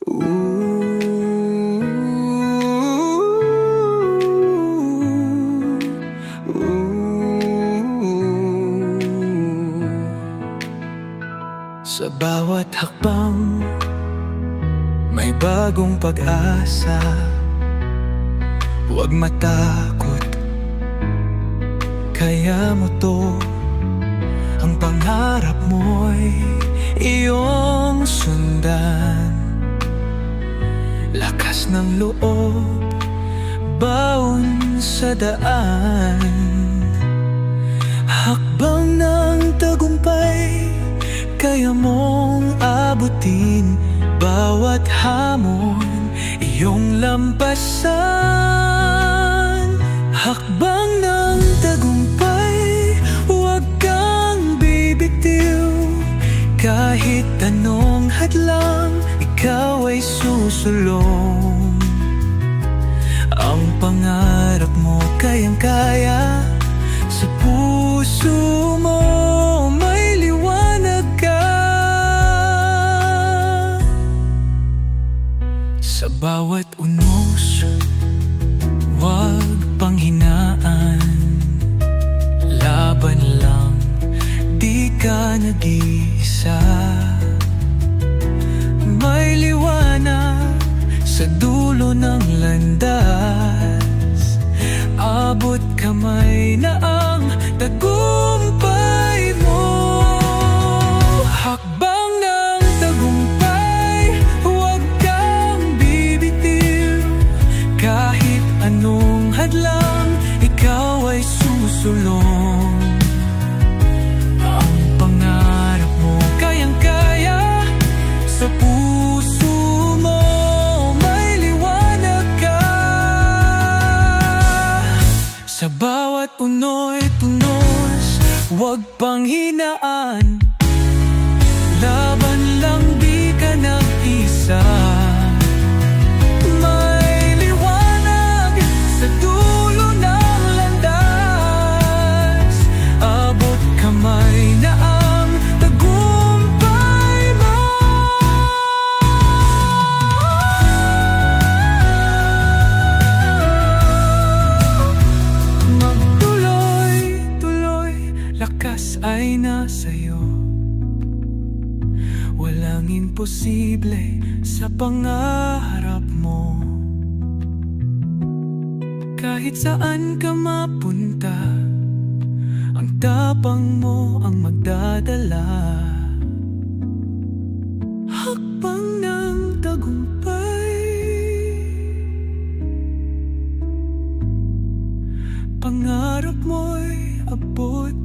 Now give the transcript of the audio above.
Ooh, ooh. Sa bawat hakbang may bagong pag-asa. Huwag matakot, kaya mo to. Ang pangarap mo'y iyong sundan. Lakas ng loob, baon sa daan. Hakbang ng tagumpay, kaya mong abutin. Bawat hamon, iyong lampasan. Hakbang ng tagumpay, huwag kang bibitiw. Kahit anong hadlang, ikaw ay susulong. Ang pangarap mo kayang-kaya. Sa puso mo may liwanag ka. Sa bawat unos, huwag panghinaan. Laban lang, di ka nag-iisa. May liwanag sa dulo ng landas. Abot kamay na ang tagumpay mo. Hakbang ng tagumpay, huwag kang bibitiw. Kahit anong hadlang, ikaw ay susulong. Ang pangarap mo kayang-kaya. Sa puso mo may liwanag ka. Sa bawat uno'y tunos, huwag panghinaan. Laban lang, di ka nag-isa. May liwanag sa dulo ng landas. Abot kamay na ang tagumpay mo. Magtuloy-tuloy, lakas ay nasa'yo. Walang imposible sa pangarap mo. Kahit saan ka mapunta, ang tapang mo ang magdadala. Hakbang ng tagumpay, pangarap mo'y abot